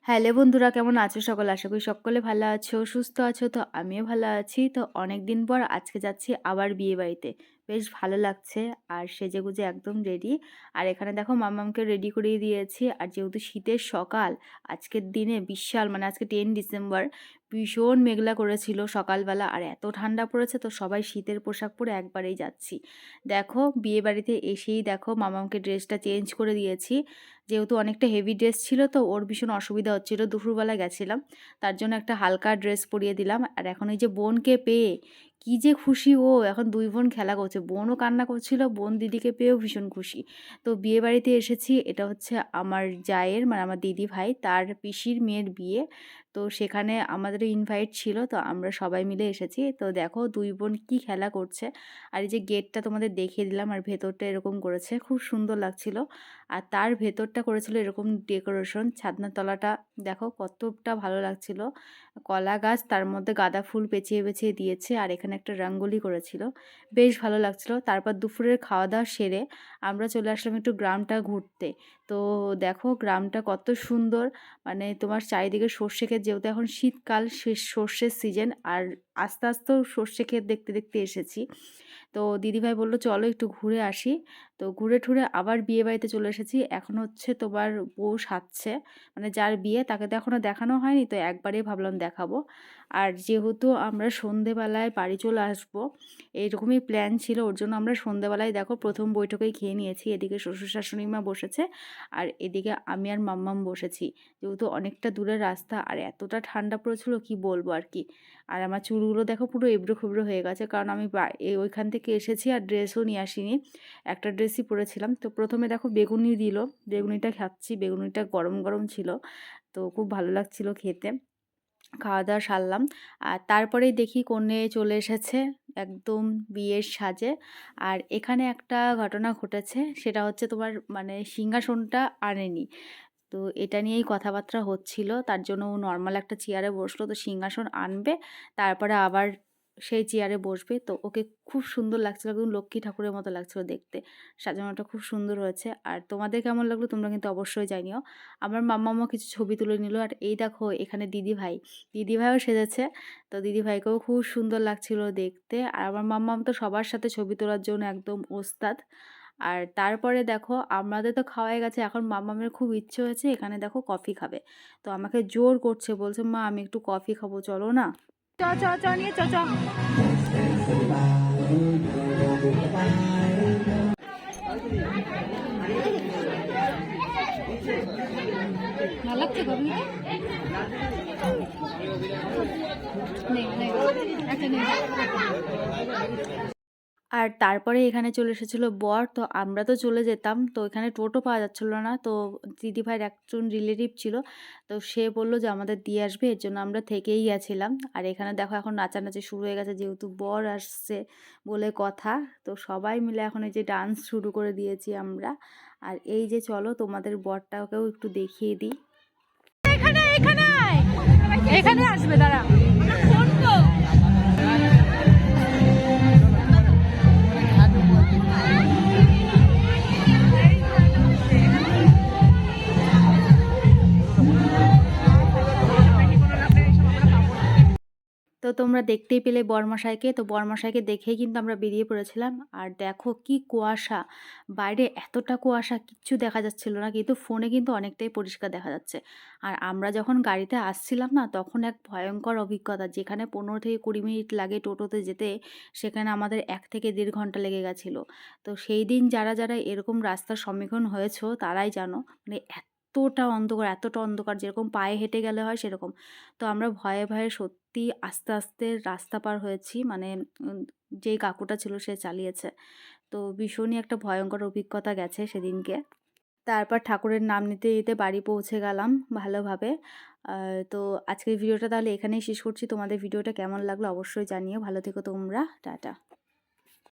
Hello বন্ধুরা, কেমন আছো সকলে? আশা করি সকলে ভালো আছো, সুস্থ আছো। তো আমিও ভালো আছি। তো অনেক দিন পর আজকে যাচ্ছি আবার বিয়েবাড়িতে। বেশ ভালো লাগছে আর সেজেগুজে একদম রেডি। আর এখানে দেখো মাম্মামকে রেডি করিয়ে দিয়েছি। আর যেহেতু শীতের সকাল, আজকের দিনে বিশাল মানে আজকে 10 ডিসেম্বর, ভীষণ মেঘলা করেছিল সকালবেলা আর এত ঠান্ডা পড়েছে, তো সবাই শীতের পোশাক পরে একবারেই যাচ্ছি। দেখো বিয়েবাড়িতে এসেই দেখো মাম্মামকে ড্রেসটা চেঞ্জ করে দিয়েছি। যেহেতু অনেকটা হেভি ড্রেস ছিল, তো ওর ভীষণ অসুবিধা হচ্ছিল। দুপুরবেলা গেছিলাম, তার জন্য একটা হালকা ড্রেস পরিয়ে দিলাম। আর এখন এই যে বোনকে পেয়ে কি যে খুশি ও! এখন 2 বোন খেলা করছে। বোনও কান্না করছিল, বোন দিদিকে পেয়েও ভীষণ খুশি। তো বিয়েবাড়িতে এসেছি, এটা হচ্ছে আমার জায়ের মানে আমার দিদি ভাই তার পিসির মেয়ের বিয়ে। তো সেখানে আমাদেরও ইনভাইট ছিল, তো আমরা সবাই মিলে এসেছি। তো দেখো 2 বোন কি খেলা করছে। আর এই যে গেটটা তোমাদের দেখিয়ে দিলাম, আর ভেতরটা এরকম করেছে, খুব সুন্দর লাগছিল। আর তার ভেতরটা করেছিল এরকম ডেকোরেশন, ছাদনার তলাটা দেখো কতটা ভালো লাগছিল। কলা গাছ, তার মধ্যে গাঁদা ফুল পেঁচিয়ে পেঁচিয়ে দিয়েছে, আর এখানে একটা রঙ্গোলি করেছিল, বেশ ভালো লাগছিল। তারপর দুপুরের খাওয়া দাওয়া সেরে আমরা চলে আসলাম একটু গ্রামটা ঘুরতে। তো দেখো গ্রামটা কত সুন্দর, মানে তোমার চারিদিকে সর্ষে ক্ষেত, যেহেতু এখন শীতকাল, শেষ সর্ষের সিজন, আর আস্তে আস্তেও সর্ষে ক্ষেত দেখতে দেখতে এসেছি। তো দিদিভাই বলল চলো একটু ঘুরে আসি। তো ঘুরে ঠুরে আবার বিয়েবাড়িতে চলে এসেছি। এখন হচ্ছে তোমার বউ সাজছে, মানে যার বিয়ে তাকে তো এখনও দেখানো হয়নি, তো একবারেই ভাবলাম দেখাবো। আর যেহেতু আমরা সন্ধেবেলায় বাড়ি চলে আসবো, এইরকমই প্ল্যান ছিল, ওর জন্য আমরা সন্ধেবেলায় দেখো প্রথম বৈঠকেই খেয়ে নিয়েছি। এদিকে শ্বশুর শাশুড়ি মা বসেছে, আর এদিকে আমি আর মাম্মাম বসেছি। যেহেতু অনেকটা দূরের রাস্তা আর এতটা ঠান্ডা পড়েছিল কি বলবো আর কি। আর আমার চুলগুলো দেখো পুরো এবড়ো খেবড়ো হয়ে গেছে, কারণ আমি ওইখান থেকে এসেছি আর ড্রেসও নিয়ে আসিনি, একটা ড্রেসই পরেছিলাম। তো প্রথমে দেখো বেগুনি দিল, বেগুনিটা খাচ্ছি, বেগুনিটা গরম গরম ছিল, তো খুব ভালো লাগছিল খেতে। খাওয়া দাওয়া সারলাম, আর তারপরেই দেখি কনে চলে এসেছে একদম বিয়ের সাজে। আর এখানে একটা ঘটনা ঘটেছে, সেটা হচ্ছে তোমার মানে সিংহাসনটা আনেনি। তো এটা নিয়েই কথাবার্তা হচ্ছিল, তার জন্য ও নর্মাল একটা চেয়ারে বসলো। তো সিংহাসন আনবে, তারপরে আবার সেই চেয়ারে বসবে। তো ওকে খুব সুন্দর লাগছিল, একদম লক্ষ্মী ঠাকুরের মতো লাগছিল দেখতে। সাজানোটা খুব সুন্দর হয়েছে। আর তোমাদের কেমন লাগলো তোমরা কিন্তু অবশ্যই জানিও। আমার মাম্মামও কিছু ছবি তুলে নিল। আর এই দেখো এখানে দিদিভাই, দিদিভাইও সেজেছে। তো দিদিভাইকেও খুব সুন্দর লাগছিল দেখতে। আর আমার মাম্মাম তো সবার সাথে ছবি তোলার জন্য একদম ওস্তাদ। আর তারপরে দেখো আমাদের তো খাওয়াই গেছে, এখন মাম্মামের খুব ইচ্ছে হয়েছে এখানে দেখো কফি খাবে। তো আমাকে জোর করছে, বলছে মা আমি একটু কফি খাবো, চলো না। চ চ চ নিয়ে চ চ। ভালো লাগছে কফি? আর তারপরে এখানে চলে এসেছিল বর। তো আমরা তো চলে যেতাম, তো এখানে টোটো পাওয়া যাচ্ছিল না। তো দিদিভাইয়ের একজন রিলেটিভ ছিল, তো সে বলল যে আমাদের দিয়ে আসবে, এর জন্য আমরা থেকেই গেছিলাম। আর এখানে দেখো এখন নাচানাচি শুরু হয়ে গেছে, যেহেতু বর আসছে বলে কথা। তো সবাই মিলে এখন এই যে ডান্স শুরু করে দিয়েছি আমরা। আর এই যে চলো তোমাদের বরটাকেও একটু দেখিয়ে দিই। এখানে এখানে এখানে আসবে দাঁড়া। তো তোমরা দেখতেই পেলে বরমশাইকে। তো বরমশাইকে দেখেই কিন্তু আমরা বেরিয়ে পড়েছিলাম। আর দেখো কি কুয়াশা, বাইরে এতটা কুয়াশা কিচ্ছু দেখা যাচ্ছিল না, কিন্তু ফোনে কিন্তু অনেকটাই পরিষ্কার দেখা যাচ্ছে। আর আমরা যখন গাড়িতে আসছিলাম না, তখন এক ভয়ঙ্কর অভিজ্ঞতা, যেখানে 15 থেকে 20 মিনিট লাগে টোটোতে যেতে, সেখানে আমাদের 1 থেকে 1.5 ঘন্টা লেগে গেছিলো। তো সেই দিন যারা যারা এরকম রাস্তার সম্মুখীন হয়েছো তারাই জানো, মানে এতটা অন্ধকার যেরকম পায়ে হেঁটে গেলে হয় সেরকম। তো আমরা ভয়ে ভয়ে সত্যি আস্তে আস্তে রাস্তা পার হয়েছি, মানে যেই কাকুটা ছিল সে চালিয়েছে। তো ভীষণই একটা ভয়ঙ্কর অভিজ্ঞতা গেছে সেদিনকে। তারপর ঠাকুরের নাম নিতে নিতে বাড়ি পৌঁছে গেলাম ভালোভাবে। তো আজকের ভিডিওটা তাহলে এখানেই শেষ করছি। তোমাদের ভিডিওটা কেমন লাগলো অবশ্যই জানিও। ভালো থেকো তোমরা, টাটা।